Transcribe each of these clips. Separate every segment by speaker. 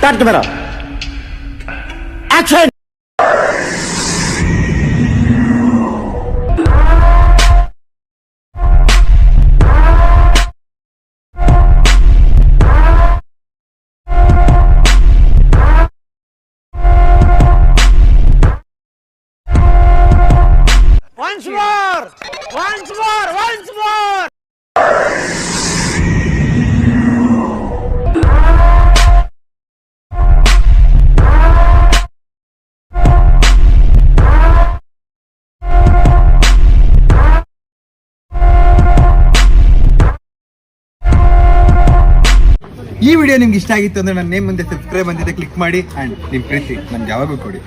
Speaker 1: Start camera action. Once more! Once more! Once more!
Speaker 2: ಈ video ನಿಮ್ಗೆ ಇಷ್ಟ ಆಗಿತ್ತು ಅಂದ್ರೆ ನನ್ನ ನೇಮ್ ಮುಂದೆ ಸಬ್ಸ್ಕ್ರೈಬ್ ಅಂತಿದೆ ಕ್ಲಿಕ್ ಮಾಡಿ ಆ್ಯಂಡ್ ನಿಮ್ಮ ಪ್ರೀತಿ ನಮ್ಗೆ ಯಾವಾಗೂ ಕೊಡಿ.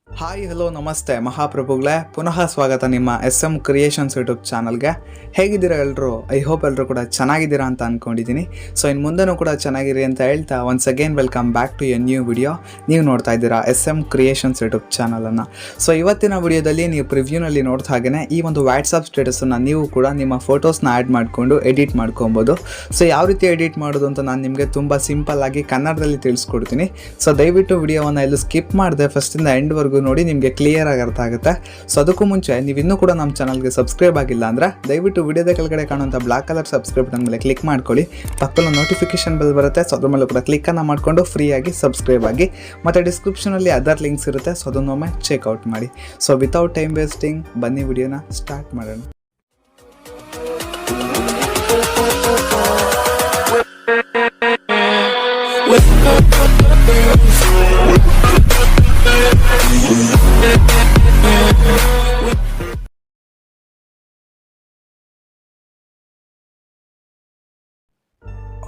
Speaker 3: ಹಾಯ್ ಹಲೋ ನಮಸ್ತೆ ಮಹಾಪ್ರಭುಗಳೇ, ಪುನಃ ಸ್ವಾಗತ ನಿಮ್ಮ SM ಕ್ರಿಯೇಷನ್ಸ್ ಯೂಟ್ಯೂಬ್ ಚಾನಲ್ಗೆ. ಹೇಗಿದ್ದೀರಾ ಎಲ್ಲರೂ? ಐ ಹೋಪ್ ಎಲ್ಲರೂ ಕೂಡ ಚೆನ್ನಾಗಿದ್ದೀರಾ ಅಂತ ಅಂದ್ಕೊಂಡಿದ್ದೀನಿ. ಸೊ ಇನ್ನು ಮುಂದೆನೂ ಕೂಡ ಚೆನ್ನಾಗಿರಿ ಅಂತ ಹೇಳ್ತಾ once again welcome back to a new video. ನೀವು ನೋಡ್ತಾ ಇದ್ದೀರಾ SM ಕ್ರಿಯೇಷನ್ಸ್ ಯೂಟ್ಯೂಬ್ ಚಾನಲನ್ನು. ಸೊ ಇವತ್ತಿನ ವಿಡಿಯೋದಲ್ಲಿ ನೀವು ಪ್ರಿವ್ಯೂನಲ್ಲಿ ನೋಡ್ತಾ ಹಾಗೆ ಈ ಒಂದು ವಾಟ್ಸಪ್ ಸ್ಟೇಟಸನ್ನು ನೀವು ಕೂಡ ನಿಮ್ಮ ಫೋಟೋಸ್ನ ಆ್ಯಡ್ ಮಾಡಿಕೊಂಡು ಎಡಿಟ್ ಮಾಡ್ಕೊಬೋದು. ಸೊ ಯಾವ ರೀತಿ ಎಡಿಟ್ ಮಾಡೋದು ಅಂತ ನಾನು ನಿಮಗೆ ತುಂಬ ಸಿಂಪಲ್ ಆಗಿ ಕನ್ನಡದಲ್ಲಿ ತಿಳಿಸ್ಕೊಡ್ತೀನಿ. ಸೊ ದಯವಿಟ್ಟು ವಿಡಿಯೋವನ್ನು ಎಲ್ಲೂ ಸ್ಕಿಪ್ ಮಾಡಿದೆ ಫಸ್ಟಿಂದ ಎಂಡ್ವರೆಗೂ ನೋಡಿ, ನಿಮಗೆ ಕ್ಲಿಯರ್ ಆಗಿ ಅರ್ಥ ಆಗುತ್ತೆ. ಸೊ ಅದಕ್ಕೂ ಮುಂಚೆ ನೀವು ಇನ್ನೂ ಕೂಡ ನಮ್ಮ ಚಾನಲ್ಗೆ ಸಬ್ಸ್ಕ್ರೈಬ್ ಆಗಿಲ್ಲ ಅಂದರೆ ದಯವಿಟ್ಟು ವಿಡಿಯೋದ ಕೆಳಗಡೆ ಕಾಣುವಂಥ ಬ್ಲಾಕ್ ಕಲರ್ ಸಬ್ಸ್ಕ್ರೈಬ್ ಮೇಲೆ ಕ್ಲಿಕ್ ಮಾಡ್ಕೊಳ್ಳಿ. ಪಕ್ಕದಲ್ಲಿ ನೋಟಿಫಿಕೇಶನ್ ಬೆಲ್ ಬರುತ್ತೆ, ಸೊ ಅದ್ರ ಮೇಲೆ ಕೂಡ ಕ್ಲಿಕ್ಕನ್ನು ಮಾಡಿಕೊಂಡು ಫ್ರೀಯಾಗಿ ಸಬ್ಸ್ಕ್ರೈಬ್ ಆಗಿ. ಮತ್ತು ಡಿಸ್ಕ್ರಿಪ್ಷನಲ್ಲಿ ಅದರ್ ಲಿಂಕ್ಸ್ ಇರುತ್ತೆ, ಸೊ ಅದನ್ನೊಮ್ಮೆ ಚೆಕ್ಔಟ್ ಮಾಡಿ. ಸೊ ವಿತೌಟ್ ಟೈಮ್ ವೇಸ್ಟಿಂಗ್ ಬನ್ನಿ ವಿಡಿಯೋನ ಸ್ಟಾರ್ಟ್ ಮಾಡೋಣ.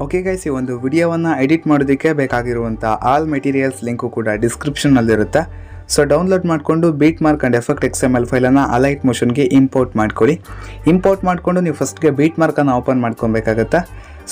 Speaker 3: ಓಕೆ ಗೈಸ್, ಈ ಒಂದು ವಿಡಿಯೋವನ್ನು ಎಡಿಟ್ ಮಾಡೋದಕ್ಕೆ ಬೇಕಾಗಿರುವಂಥ ಆಲ್ ಮೆಟೀರಿಯಲ್ಸ್ ಲಿಂಕು ಕೂಡ ಡಿಸ್ಕ್ರಿಪ್ಷನ್ನಲ್ಲಿರುತ್ತೆ. ಸೊ ಡೌನ್ಲೋಡ್ ಮಾಡಿಕೊಂಡು beet mark and effect XML ಫೈಲನ್ನು Alightmotionಗೆ ಇಂಪೋರ್ಟ್ ಮಾಡ್ಕೊಳ್ಳಿ. ಇಂಪೋರ್ಟ್ ಮಾಡಿಕೊಂಡು ನೀವು ಫಸ್ಟ್ಗೆ ಬೀಟ್ ಮಾರ್ಕನ್ನು ಓಪನ್ ಮಾಡ್ಕೊಬೇಕಾಗತ್ತೆ.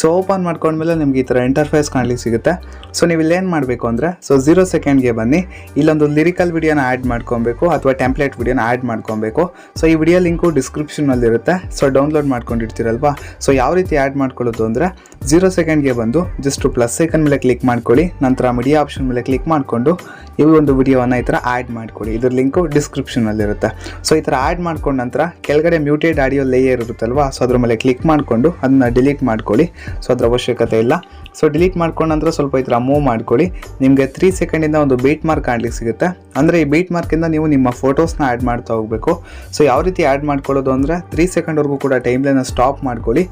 Speaker 3: ಸೊ ಓಪನ್ ಮಾಡ್ಕೊಂಡ್ಮೇಲೆ ನಿಮಗೆ ಈ ಥರ ಇಂಟರ್ಫೇಸ್ ಕಾಣಲಿಕ್ಕೆ ಸಿಗುತ್ತೆ. ಸೊ ನೀವು ಇಲ್ಲೇನು ಮಾಡಬೇಕು ಅಂದರೆ, ಸೊ 0 ಸೆಕೆಂಡ್ಗೆ ಬನ್ನಿ, ಇಲ್ಲೊಂದು ಲಿರಿಕಲ್ ವಿಡಿಯೋನ ಆ್ಯಡ್ ಮಾಡ್ಕೊಬೇಕು ಅಥವಾ ಟೆಂಪ್ಲೇಟ್ ವಿಡಿಯೋನ ಆ್ಯಡ್ ಮಾಡ್ಕೊಬೇಕು. ಸೊ ಈ ವಿಡಿಯೋ ಲಿಂಕು ಡಿಸ್ಕ್ರಿಪ್ಷನ್ನಲ್ಲಿರುತ್ತೆ. ಸೊ ಡೌನ್ಲೋಡ್ ಮಾಡ್ಕೊಂಡಿರ್ತೀರಲ್ವಾ, ಸೊ ಯಾವ ರೀತಿ ಆ್ಯಡ್ ಮಾಡ್ಕೊಳ್ಳೋದು ಅಂದರೆ 0 ಸೆಕೆಂಡ್ಗೆ ಬಂದು ಜಸ್ಟ್ ಪ್ಲಸ್ ಐಕನ್ ಮೇಲೆ ಕ್ಲಿಕ್ ಮಾಡ್ಕೊಳ್ಳಿ. ನಂತರ ಮೀಡಿಯಾ ಆಪ್ಷನ್ ಮೇಲೆ ಕ್ಲಿಕ್ ಮಾಡಿಕೊಂಡು ಈ ಒಂದು ವಿಡಿಯೋವನ್ನು ಈ ಥರ ಆ್ಯಡ್ ಮಾಡ್ಕೊಳ್ಳಿ. ಇದ್ರ ಲಿಂಕು ಡಿಸ್ಕ್ರಿಪ್ಷನಲ್ಲಿರುತ್ತೆ. ಸೊ ಈ ಥರ ಆ್ಯಡ್ ಮಾಡ್ಕೊಂಡ ನಂತರ ಕೆಳಗಡೆ ಮ್ಯೂಟೆಡ್ ಆಡಿಯೋ ಲೇಯರ್ ಇರುತ್ತಲ್ವಾ, ಸೊ ಅದ್ರ ಮೇಲೆ ಕ್ಲಿಕ್ ಮಾಡಿಕೊಂಡು ಅದನ್ನ ಡಿಲೀಟ್ ಮಾಡ್ಕೊಳ್ಳಿ. ಸೊ ಅದ್ರ ಅವಶ್ಯಕತೆ ಇಲ್ಲ. ಸೊ ಡಿಲೀಟ್ ಮಾಡ್ಕೊಂಡು ನಂತರ ಸ್ವಲ್ಪ ಈ ಥರ ಮೂವ್ ಮಾಡ್ಕೊಳ್ಳಿ. ನಿಮಗೆ 3 ಸೆಕೆಂಡಿಂದ ಒಂದು ಬೀಟ್ ಮಾರ್ಕ್ ಕಾಣಲಿಕ್ಕೆ ಸಿಗುತ್ತೆ. ಅಂದರೆ ಈ ಬೀಟ್ ಮಾರ್ಕಿಂದ ನೀವು ನಿಮ್ಮ ಫೋಟೋಸ್ನ ಆ್ಯಡ್ ಮಾಡ್ತಾ ಹೋಗಬೇಕು. ಸೊ ಯಾವ ರೀತಿ ಆ್ಯಡ್ ಮಾಡ್ಕೊಳ್ಳೋದು ಅಂದರೆ 3 ಸೆಕೆಂಡ್ವರೆಗೂ ಕೂಡ ಟೈಮ್ ಲೈನ್ನ ಸ್ಟಾಪ್ ಮಾಡ್ಕೊಳ್ಳಿ.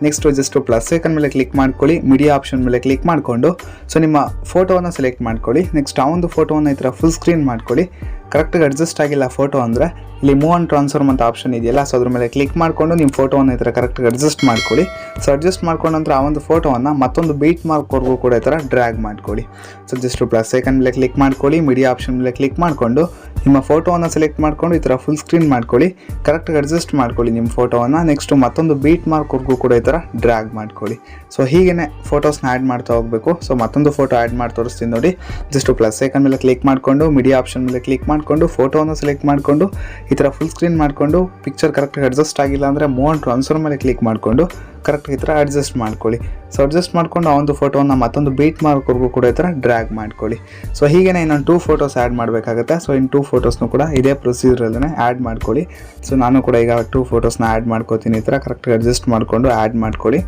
Speaker 3: ನೆಕ್ಸ್ಟು ಜಸ್ಟ್ ಪ್ಲಸ್ ಐಕನ್ ಮೇಲೆ ಕ್ಲಿಕ್ ಮಾಡ್ಕೊಳ್ಳಿ, ಮೀಡಿಯಾ ಆಪ್ಷನ್ ಮೇಲೆ ಕ್ಲಿಕ್ ಮಾಡಿಕೊಂಡು ಸೊ ನಿಮ್ಮ ಫೋಟೋವನ್ನು ಸೆಲೆಕ್ಟ್ ಮಾಡ್ಕೊಳ್ಳಿ. ನೆಕ್ಸ್ಟ್ ಆ ಒಂದು ಫೋಟೋವನ್ನು ಈ ಥರ ಫುಲ್ ಸ್ಕ್ರೀನ್ ಮಾಡ್ಕೊಳ್ಳಿ. ಕರೆಕ್ಟಾಗಿ ಅಡ್ಜಸ್ಟ್ ಆಗಿಲ್ಲ ಫೋಟೋ ಅಂದರೆ ಇಲ್ಲಿ ಮೂವ್ ಆ್ಯಂಡ್ ಟ್ರಾನ್ಸ್ಫಾರ್ಮ್ ಅಂತ ಆಪ್ಷನ್ ಇದೆಯಲ್ಲ, ಸೊ ಅದ್ರ ಮೇಲೆ ಕ್ಲಿಕ್ ಮಾಡಿಕೊಂಡು ನಿಮ್ಮ ಫೋಟೋವನ್ನು ಈ ಥರ ಕರೆಕ್ಟಾಗಿ ಅಡ್ಜಸ್ಟ್ ಮಾಡ್ಕೊಳ್ಳಿ. ಸೊ ಅಡ್ಜಸ್ಟ್ ಮಾಡ್ಕೊಂಡ ನಂತರ ಆ ಒಂದು ಫೋಟೋವನ್ನು ಮತ್ತೊಂದು ಬೀಟ್ ಮಾರ್ಕ್ವರೆಗೂ ಕೂಡ ಈ ಥರ ಡ್ರ್ಯಾಗ್ ಮಾಡ್ಕೊಳ್ಳಿ. ಸೊ ಜಸ್ಟ್ ಪ್ಲಸ್ ಐಕನ್ ಮೇಲೆ ಕ್ಲಿಕ್ ಮಾಡ್ಕೊಳ್ಳಿ, ಮೀಡಿಯಾ ಆಪ್ಷನ್ ಮೇಲೆ ಕ್ಲಿಕ್ ಮಾಡಿಕೊಂಡು ನಿಮ್ಮ ಫೋಟೋವನ್ನು ಸೆಲೆಕ್ಟ್ ಮಾಡಿಕೊಂಡು ಈ ಥರ ಫುಲ್ ಸ್ಕ್ರೀನ್ ಮಾಡ್ಕೊಳ್ಳಿ. ಕರೆಕ್ಟಾಗಿ ಅಡ್ಜಸ್ಟ್ ಮಾಡ್ಕೊಳ್ಳಿ ನಿಮ್ಮ ಫೋಟೋವನ್ನು. ನೆಕ್ಸ್ಟು ಮತ್ತೊಂದು ಬೀಟ್ ಮಾರ್ಕ್ವರೆಗೂ ಕೂಡ ಈ ಥರ ಡ್ರ್ಯಾಗ್ ಮಾಡ್ಕೊಳ್ಳಿ. ಸೊ ಹೀಗೇ ಫೋಟೋಸ್ನ ಆ್ಯಡ್ ಮಾಡ್ತಾ ಹೋಗಬೇಕು. ಸೊ ಮತ್ತೊಂದು ಫೋಟೋ ಆ್ಯಡ್ ಮಾಡಿ ತೋರಿಸ್ತೀನಿ ನೋಡಿ. ಜಸ್ಟ್ ಪ್ಲಸ್ ಐಕನ್ ಮೇಲೆ ಕ್ಲಿಕ್ ಮಾಡಿಕೊಂಡು ಮೀಡಿಯಾ ಆಪ್ಷನ್ ಮೇಲೆ ಕ್ಲಿಕ್ ಮಾಡಿಕೊಂಡು ಫೋಟೋವನ್ನು ಸೆಲೆಕ್ಟ್ ಮಾಡಿಕೊಂಡು ಈ ಥರ ಫುಲ್ ಸ್ಕ್ರೀನ್ ಮಾಡಿಕೊಂಡು ಪಿಕ್ಚರ್ ಕರೆಕ್ಟಾಗಿ ಅಡ್ಜಸ್ಟ್ ಆಗಿಲ್ಲ ಅಂದರೆ ಮೂವ್ ಆ್ಯಂಡ್ ಟ್ರಾನ್ಸ್ಫಾರ್ಮ್ ಮೇಲೆ ಕ್ಲಿಕ್ ಮಾಡಿಕೊಂಡು ಕರೆಕ್ಟಾಗಿ ಈ ಥರ ಅಡ್ಜಸ್ಟ್ ಮಾಡ್ಕೊಳ್ಳಿ. ಸೊ ಅಡ್ಜಸ್ಟ್ ಮಾಡಿಕೊಂಡು ಆ ಒಂದು ಫೋಟೋವನ್ನು ಮತ್ತೊಂದು ಬೀಟ್ ಮಾರ್ಕ್ವರೆಗೂ ಕೂಡ ಈ ಥರ ಡ್ರ್ಯಾಗ್ ಮಾಡ್ಕೊಳ್ಳಿ. ಸೊ ಹೀಗೆ ಇನ್ನೊಂದು 2 ಫೋಟೋಸ್ ಆ್ಯಡ್ ಮಾಡಬೇಕಾಗುತ್ತೆ. ಸೊ ಇನ್ನು 2 ಫೋಟೋಸ್ನು ಕೂಡ ಇದೇ ಪ್ರೊಸೀಜರಲ್ಲೇ ಆ್ಯಡ್ ಮಾಡ್ಕೊಳ್ಳಿ. ಸೊ ನಾನು ಕೂಡ ಈಗ 2 ಫೋಟೋಸ್ನ ಆ್ಯಡ್ ಮಾಡ್ಕೋತೀನಿ. ಈ ಥರ ಕರೆಕ್ಟಾಗಿ ಅಡ್ಜಸ್ಟ್ ಮಾಡಿಕೊಂಡು ಆ್ಯಡ್ ಮಾಡ್ಕೊಳ್ಳಿ.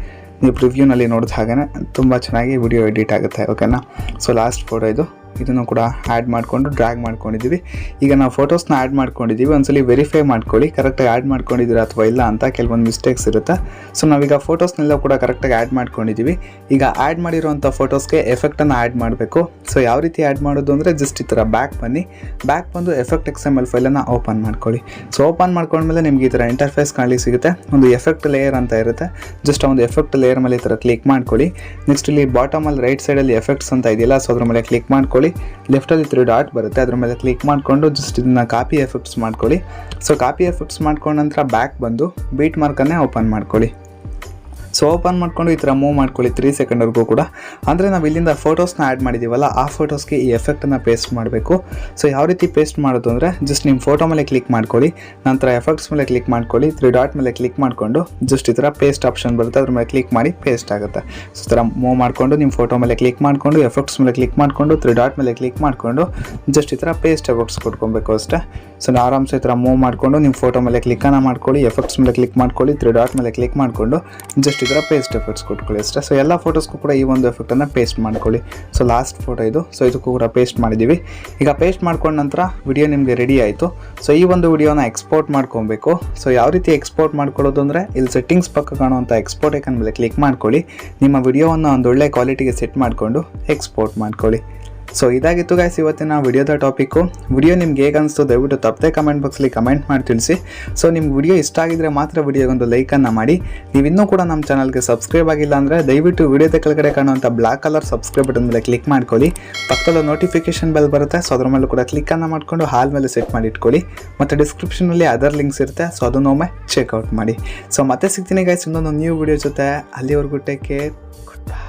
Speaker 3: ನೀವು ಪ್ರಿವ್ಯೂನಲ್ಲಿ ನೋಡಿದ ಹಾಗೆ ತುಂಬ ಚೆನ್ನಾಗಿ ವಿಡಿಯೋ ಎಡಿಟ್ ಆಗುತ್ತೆ. ಓಕೆನಾ? ಸೊ ಲಾಸ್ಟ್ ಫೋಟೋ ಇದನ್ನು ಕೂಡ ಆ್ಯಡ್ ಮಾಡಿಕೊಂಡು ಡ್ರ್ಯಾಗ್ ಮಾಡ್ಕೊಂಡಿದ್ದೀವಿ. ಈಗ ನಾವು ಫೋಟೋಸ್ನ ಆ್ಯಡ್ ಮಾಡ್ಕೊಂಡಿದ್ದೀವಿ. ಒಂದ್ಸಲಿ ವೆರಿಫೈ ಮಾಡ್ಕೊಳ್ಳಿ ಕರೆಕ್ಟಾಗಿ ಆ್ಯಡ್ ಮಾಡ್ಕೊಂಡಿದ್ದೀರಾ ಅಥವಾ ಇಲ್ಲ ಅಂತ. ಕೆಲವೊಂದು ಮಿಸ್ಟೇಕ್ಸ್ ಇರುತ್ತೆ. ಸೊ ನಾವೀಗ ಫೋಟೋಸ್ನೆಲ್ಲ ಕೂಡ ಕರೆಕ್ಟಾಗಿ ಆ್ಯಡ್ ಮಾಡ್ಕೊಂಡಿದ್ದೀವಿ. ಈಗ ಆ್ಯಡ್ ಮಾಡಿರೋಂಥ ಫೋಟೋಸ್ಗೆ ಎಫೆಕ್ಟನ್ನು ಆ್ಯಡ್ ಮಾಡಬೇಕು. ಸೊ ಯಾವ ರೀತಿ ಆ್ಯಡ್ ಮಾಡೋದು ಅಂದರೆ ಜಸ್ಟ್ ಈ ಥರ ಬ್ಯಾಕ್ ಬನ್ನಿ. ಬ್ಯಾಕ್ ಬಂದು ಎಫೆಕ್ಟ್ XML ಫೈಲನ್ನು ಓಪನ್ ಮಾಡ್ಕೊಳ್ಳಿ. ಸೊ ಓಪನ್ ಮಾಡ್ಕೊಂಡ್ಮೇಲೆ ನಿಮಗೆ ಈ ಥರ ಇಂಟರ್ಫೇಸ್ ಕಾಣಲಿಕ್ಕೆ ಸಿಗುತ್ತೆ. ಒಂದು ಎಫೆಕ್ಟ್ ಲೇಯರ್ ಅಂತ ಇರುತ್ತೆ. ಜಸ್ಟ್ ಒಂದು ಎಫೆಕ್ಟ್ ಲೇಯರ್ ಮೇಲೆ ಈ ಥರ ಕ್ಲಿಕ್ ಮಾಡ್ಕೊಳ್ಳಿ. ನೆಕ್ಸ್ಟ್ ಇಲ್ಲಿ ಬಾಟಮಲ್ಲಿ ರೈಟ್ ಸೈಡಲ್ಲಿ ಎಫೆಕ್ಟ್ಸ್ ಅಂತ ಇದೆಯಲ್ಲ, ಸೊ ಅದ್ರ ಮೇಲೆ ಕ್ಲಿಕ್ ಮಾಡ್ಕೊಳ್ಳಿ. ಲೆಫ್ಟಲ್ಲಿ 3 ಡಾಟ್ ಬರುತ್ತೆ, ಅದ್ರ ಮೇಲೆ ಕ್ಲಿಕ್ ಮಾಡಿಕೊಂಡು ಜಸ್ಟ್ ಇದನ್ನು ಕಾಪಿ ಎಫೆಕ್ಟ್ಸ್ ಮಾಡ್ಕೊಳ್ಳಿ. ಸೊ ಕಾಪಿ ಎಫೆಕ್ಟ್ಸ್ ಮಾಡ್ಕೊಂಡ ನಂತರ ಬ್ಯಾಕ್ ಬಂದು ಬೀಟ್ ಮಾರ್ಕನ್ನೇ ಓಪನ್ ಮಾಡ್ಕೊಳ್ಳಿ. ಸೊ ಓಪನ್ ಮಾಡ್ಕೊಂಡು ಈ ಥರ ಮೂವ್ ಮಾಡ್ಕೊಳ್ಳಿ 3 ಸೆಕೆಂಡ್ವರೆಗೂ ಕೂಡ. ಅಂದರೆ ನಾವು ಇಲ್ಲಿಂದ ಫೋಟೋಸ್ನ ಆ್ಯಡ್ ಮಾಡಿದ್ದೀವಲ್ಲ, ಆ ಫೋಟೋಸ್ಗೆ ಈ ಎಫೆಕ್ಟನ್ನು ಪೇಸ್ಟ್ ಮಾಡಬೇಕು. ಸೊ ಯಾವ ರೀತಿ ಪೇಸ್ಟ್ ಮಾಡೋದು ಅಂದರೆ ಜಸ್ಟ್ ನಿಮ್ಮ ಫೋಟೋ ಮೇಲೆ ಕ್ಲಿಕ್ ಮಾಡ್ಕೊಳ್ಳಿ, ನಂತರ ಎಫೆಕ್ಟ್ಸ್ ಮೇಲೆ ಕ್ಲಿಕ್ ಮಾಡ್ಕೊಳ್ಳಿ, 3 ಡಾಟ್ ಮೇಲೆ ಕ್ಲಿಕ್ ಮಾಡಿಕೊಂಡು ಜಸ್ಟ್ ಈ ಥರ ಪೇಸ್ಟ್ ಆಪ್ಷನ್ ಬರುತ್ತೆ, ಅದ್ರ ಮೇಲೆ ಕ್ಲಿಕ್ ಮಾಡಿ ಪೇಸ್ಟ್ ಆಗುತ್ತೆ. ಸೊ ಈ ಥರ ಮೂವ್ ಮಾಡಿಕೊಂಡು ನಿಮ್ಮ ಫೋಟೋ ಮೇಲೆ ಕ್ಲಿಕ್ ಮಾಡಿಕೊಂಡು ಎಫೆಕ್ಟ್ಸ್ ಮೇಲೆ ಕ್ಲಿಕ್ ಮಾಡಿಕೊಂಡು 3 ಡಾಟ್ ಮೇಲೆ ಕ್ಲಿಕ್ ಮಾಡಿಕೊಂಡು ಜಸ್ಟ್ ಈ ಥರ ಪೇಸ್ಟ್ ಎಫೆಕ್ಟ್ಸ್ ಕೊಟ್ಕೊಬೇಕು ಅಷ್ಟೇ. ಸೊ ಆರಾಮ್ಸೆ ಈ ಥರ ಮೂವ್ ಮಾಡಿಕೊಂಡು ನಿಮ್ಮ ಫೋಟೋ ಮೇಲೆ ಕ್ಲಿಕ್ಕನ್ನು ಮಾಡ್ಕೊಳ್ಳಿ, ಎಫೆಕ್ಟ್ಸ್ ಮೇಲೆ ಕ್ಲಿಕ್ ಮಾಡ್ಕೊಳ್ಳಿ, 3 ಡಾಟ್ ಮೇಲೆ ಕ್ಲಿಕ್ ಮಾಡಿಕೊಂಡು ಜಸ್ಟ್ ಈ ಥರ ಪೇಸ್ಟ್ ಎಫೆಕ್ಟ್ಸ್ ಕೊಟ್ಕೊಳ್ಳಿ ಅಷ್ಟೇ. ಸೊ ಎಲ್ಲ ಫೋಟೋಸ್ಗೂ ಕೂಡ ಈ ಒಂದು ಎಫೆಕ್ಟನ್ನು ಪೇಸ್ಟ್ ಮಾಡ್ಕೊಳ್ಳಿ. ಸೊ ಲಾಸ್ಟ್ ಫೋಟೋ ಇದು. ಸೊ ಇದಕ್ಕೂ ಕೂಡ ಪೇಸ್ಟ್ ಮಾಡಿದ್ದೀವಿ. ಈಗ ಪೇಸ್ಟ್ ಮಾಡ್ಕೊಂಡ ನಂತರ ವಿಡಿಯೋ ನಿಮಗೆ ರೆಡಿ ಆಯಿತು. ಸೊ ಈ ಒಂದು ವಿಡಿಯೋನ ಎಕ್ಸ್ಪೋರ್ಟ್ ಮಾಡ್ಕೊಬೇಕು. ಸೊ ಯಾವ ರೀತಿ ಎಕ್ಸ್ಪೋರ್ಟ್ ಮಾಡ್ಕೊಳ್ಳೋದು ಅಂದರೆ ಇಲ್ಲಿ ಸೆಟ್ಟಿಂಗ್ಸ್ ಪಕ್ಕ ಕಾಣುವಂಥ ಎಕ್ಸ್ಪೋರ್ಟ್ ಐಕನ್ ಮೇಲೆ ಕ್ಲಿಕ್ ಮಾಡ್ಕೊಳ್ಳಿ, ನಿಮ್ಮ ವಿಡಿಯೋವನ್ನು ಒಂದು ಒಳ್ಳೆ ಕ್ವಾಲಿಟಿಗೆ ಸೆಟ್ ಮಾಡಿಕೊಂಡು ಎಕ್ಸ್ಪೋರ್ಟ್ ಮಾಡ್ಕೊಳ್ಳಿ. ಸೊ ಇದಾಗಿತ್ತು ಗೈಸ್ ಇವತ್ತಿನ ವಿಡಿಯೋದ ಟಾಪಿಕ್ಕು. ವಿಡಿಯೋ ನಿಮ್ಗೆ ಹೇಗೆ ಅನಿಸ್ತು ದಯವಿಟ್ಟು ತಪ್ಪದೆ ಕಮೆಂಟ್ ಬಾಕ್ಸಲ್ಲಿ ಕಮೆಂಟ್ ಮಾಡಿ ತಿಳಿಸಿ. ಸೊ ನಿಮ್ಗೆ ವಿಡಿಯೋ ಇಷ್ಟ ಆಗಿದ್ರೆ ಮಾತ್ರ ವಿಡಿಯೋಗೊಂದು ಲೈಕನ್ನು ಮಾಡಿ. ನೀವು ಇನ್ನೂ ಕೂಡ ನಮ್ಮ ಚಾನಲ್ಗೆ ಸಬ್ಸ್ಕ್ರೈಬ್ ಆಗಿಲ್ಲ ಅಂದರೆ ದಯವಿಟ್ಟು ವಿಡಿಯೋದ ಕೆಳಗಡೆ ಕಾಣುವಂಥ ಬ್ಲ್ಯಾಕ್ ಕಲರ್ ಸಬ್ಸ್ಕ್ರೈಬ್ ಬಟನ್ ಮೇಲೆ ಕ್ಲಿಕ್ ಮಾಡ್ಕೊಳ್ಳಿ. ಪಕ್ಕದಲ್ಲಿ ನೋಟಿಫಿಕೇಶನ್ ಬೆಲ್ ಬರುತ್ತೆ, ಸೊ ಅದ್ರ ಮೇಲೆ ಕೂಡ ಕ್ಲಿಕ್ಕನ್ನು ಮಾಡಿಕೊಂಡು ಹಾಲ್ ಮೇಲೆ ಸೆಟ್ ಮಾಡಿ ಇಟ್ಕೊಳ್ಳಿ. ಮತ್ತು ಡಿಸ್ಕ್ರಿಪ್ಷನಲ್ಲಿ ಅದರ್ ಲಿಂಕ್ಸ್ ಇರುತ್ತೆ, ಸೊ ಅದನ್ನೊಮ್ಮೆ ಚೆಕ್ಔಟ್ ಮಾಡಿ. ಸೊ ಮತ್ತೆ ಸಿಗ್ತೀನಿ ಗೈಸ್ ಇನ್ನೊಂದು ನ್ಯೂ ವಿಡಿಯೋ ಜೊತೆ. ಅಲ್ಲಿವರೆಗೂ ಟೇಕ್ ಕೇರ್, ಗುಡ್ ಬೈ.